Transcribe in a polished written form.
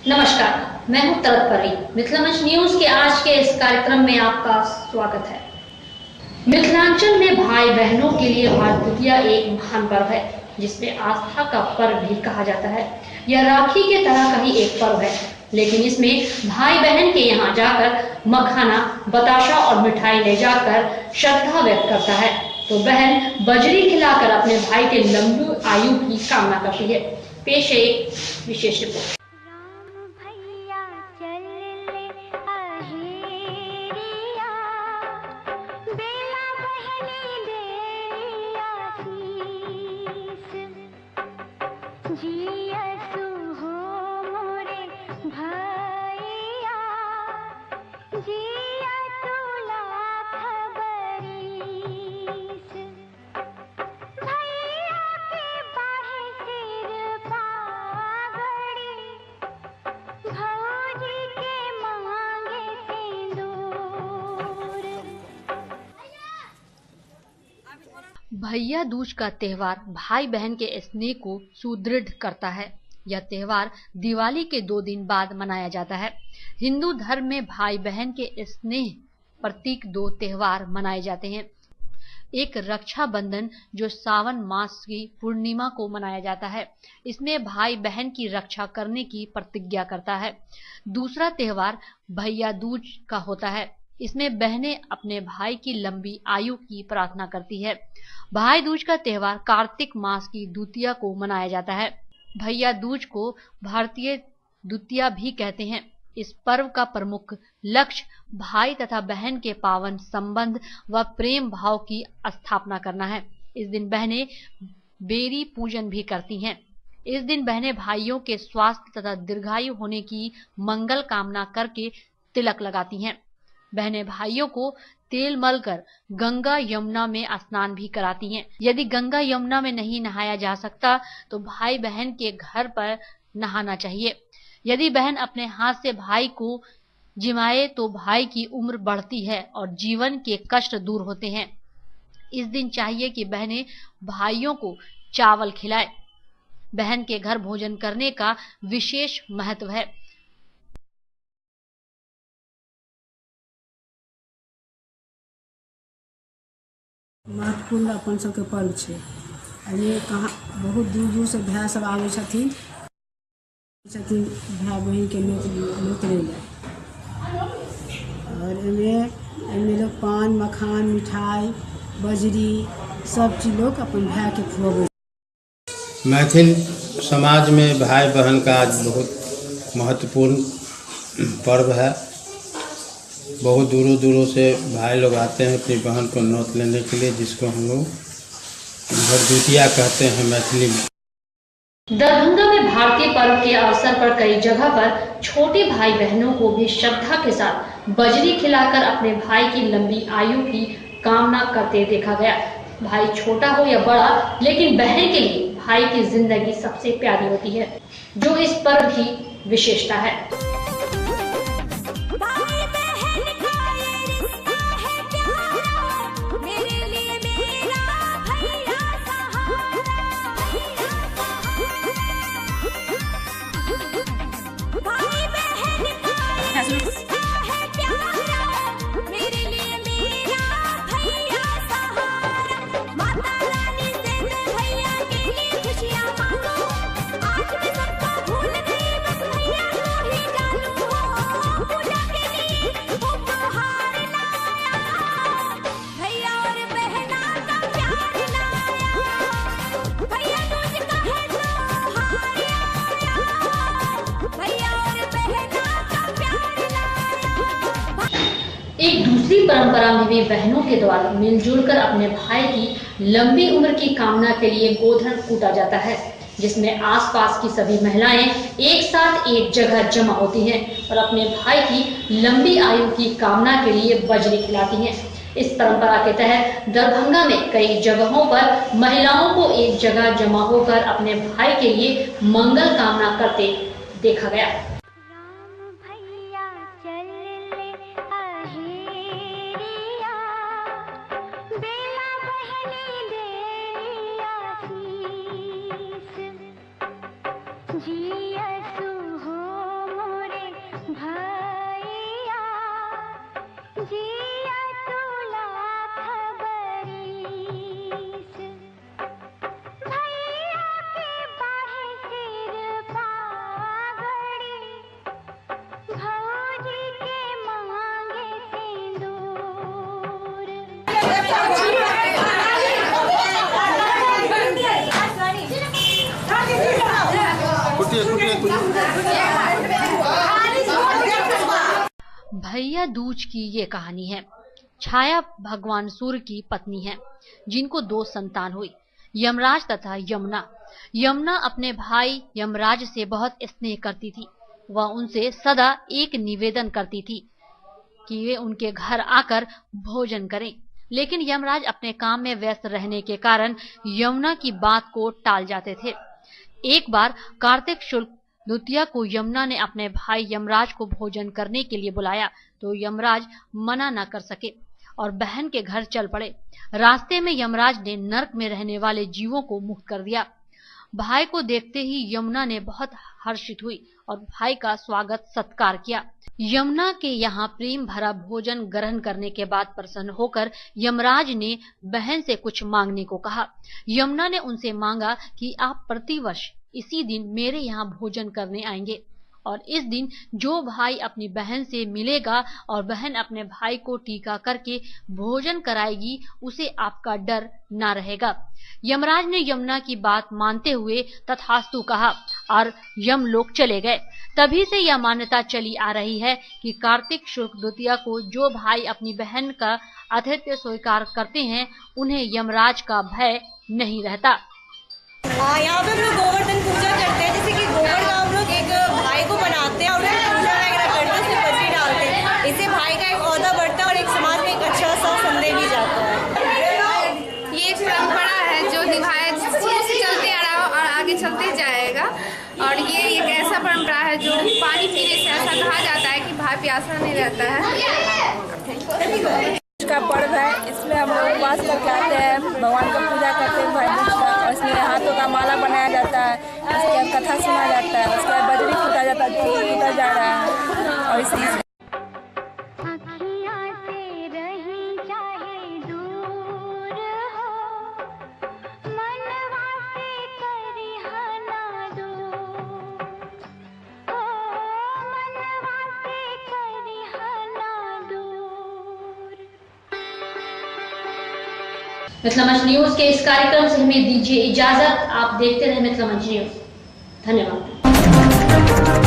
नमस्कार, मैं हूं तरत परी। मिथिला मंच न्यूज के आज के इस कार्यक्रम में आपका स्वागत है। मिथिलांचल में भाई बहनों के लिए भारद्वितीया एक महान पर्व है, जिसमें आस्था का पर्व भी कहा जाता है। यह राखी के तरह का ही एक पर्व है, लेकिन इसमें भाई बहन के यहाँ जाकर मखाना, बताशा और मिठाई ले जाकर श्रद्धा व्यक्त करता है, तो बहन बजरी खिलाकर अपने भाई के लंबी आयु की कामना करती है। पेश है एक विशेष रिपोर्ट। भैया दूज का त्योहार भाई बहन के स्नेह को सुदृढ़ करता है। यह त्योहार दिवाली के 2 दिन बाद मनाया जाता है। हिंदू धर्म में भाई बहन के स्नेह प्रतीक 2 त्योहार मनाए जाते हैं। एक रक्षाबंधन जो सावन मास की पूर्णिमा को मनाया जाता है, इसमें भाई बहन की रक्षा करने की प्रतिज्ञा करता है। दूसरा त्योहार भैया दूज का होता है, इसमें बहनें अपने भाई की लंबी आयु की प्रार्थना करती है। भाई दूज का त्योहार कार्तिक मास की द्वितीया को मनाया जाता है। भैया दूज को भारतीय द्वितीया भी कहते हैं। इस पर्व का प्रमुख लक्ष्य भाई तथा बहन के पावन संबंध व प्रेम भाव की स्थापना करना है। इस दिन बहनें बेरी पूजन भी करती हैं। इस दिन बहनें भाइयों के स्वास्थ्य तथा दीर्घायु होने की मंगल कामना करके तिलक लगाती हैं। बहनें भाइयों को तेल मलकर गंगा यमुना में स्नान भी कराती हैं। यदि गंगा यमुना में नहीं नहाया जा सकता तो भाई बहन के घर पर नहाना चाहिए। यदि बहन अपने हाथ से भाई को जिमाए तो भाई की उम्र बढ़ती है और जीवन के कष्ट दूर होते हैं। इस दिन चाहिए कि बहनें भाइयों को चावल खिलाए। बहन के घर भोजन करने का विशेष महत्व है। महत्वपूर्ण अपन सबके पर्व छै। ये कहाँ बहुत दूर दूर से भाई सब आवे छथिन भाई बहन के नोत लै ले। और एमे लोग पान, मखान, मिठाई, बजरी सब चीज लोग अपन भाई के खुआवे। मैथिल समाज में भाई बहन का आज बहुत महत्वपूर्ण पर्व है। बहुत दूरों दूरों से भाई लोग आते हैं अपनी बहन को नौत लेने के लिए, जिसको हम लोग भरदुतिया कहते हैं मैथिली में। दरभंगा में भारतीय पर्व के अवसर पर कई जगह पर छोटे भाई बहनों को भी श्रद्धा के साथ बजरी खिलाकर अपने भाई की लंबी आयु की कामना करते देखा गया। भाई छोटा हो या बड़ा, लेकिन बहन के लिए भाई की जिंदगी सबसे प्यारी होती है, जो इस पर्व की विशेषता है। एक दूसरी परंपरा में भी बहनों के द्वारा मिलजुल कर अपने भाई की लंबी उम्र की कामना के लिए गोधन कूटा जाता है, जिसमें आसपास की सभी महिलाएं एक साथ एक जगह जमा होती हैं और अपने भाई की लंबी आयु की कामना के लिए बजरी खिलाती हैं। इस परंपरा के तहत दरभंगा में कई जगहों पर महिलाओं को एक जगह जमा होकर अपने भाई के लिए मंगल कामना करते देखा गया। जिया तू हो भैया दूज की ये कहानी है। छाया भगवान सूर्य की पत्नी है, जिनको 2 संतान हुई, यमराज तथा यमुना। यमुना अपने भाई यमराज से बहुत स्नेह करती थी। वह उनसे सदा एक निवेदन करती थी कि वे उनके घर आकर भोजन करें, लेकिन यमराज अपने काम में व्यस्त रहने के कारण यमुना की बात को टाल जाते थे। एक बार कार्तिक शुक्ल द्वितीया को यमुना ने अपने भाई यमराज को भोजन करने के लिए बुलाया, तो यमराज मना न कर सके और बहन के घर चल पड़े। रास्ते में यमराज ने नरक में रहने वाले जीवों को मुक्त कर दिया। भाई को देखते ही यमुना ने बहुत हर्षित हुई और भाई का स्वागत सत्कार किया। यमुना के यहाँ प्रेम भरा भोजन ग्रहण करने के बाद प्रसन्न होकर यमराज ने बहन से कुछ मांगने को कहा। यमुना ने उनसे मांगा कि आप प्रतिवर्ष इसी दिन मेरे यहाँ भोजन करने आएंगे, और इस दिन जो भाई अपनी बहन से मिलेगा और बहन अपने भाई को टीका करके भोजन कराएगी, उसे आपका डर ना रहेगा। यमराज ने यमुना की बात मानते हुए तथास्तु कहा और यम लोग चले गए। तभी से यह मान्यता चली आ रही है कि कार्तिक शुक्ल द्वितीया को जो भाई अपनी बहन का आतिथ्य स्वीकार करते हैं, उन्हें यमराज का भय नहीं रहता। यहाँ पे हम लोग गोवर्धन पूजा करते हैं, जैसे कि गोबर का हम लोग एक भाई को बनाते हैं और उसकी पूजा वगैरह करते हैं, उसमें बजरी डालते हैं। इससे भाई का एक ओहदा बढ़ता है और एक समाज में एक अच्छा सा संदेश भी जाता है। ये एक परंपरा है जो निभाया शुरू से चलते आ रहा है और आगे चलते जाएगा। और ये एक ऐसा परंपरा है जो पानी पीने से ऐसा कहा जाता है कि भाई प्यासा नहीं रहता है। का पर्व है, इसमें हम लोग उपवास करके आते हैं, भगवान का पूजा करते हैं भाई दूज का, और इसमें हाथों का माला बनाया जाता है, उसके बाद कथा सुना जाता है, उसके बाद बजरी फूटा जाता है, जो फूटा जा रहा है। और इसी मिथिला मंच न्यूज के इस कार्यक्रम से हमें दीजिए इजाजत। आप देखते रहे मिथिला मंच न्यूज। धन्यवाद।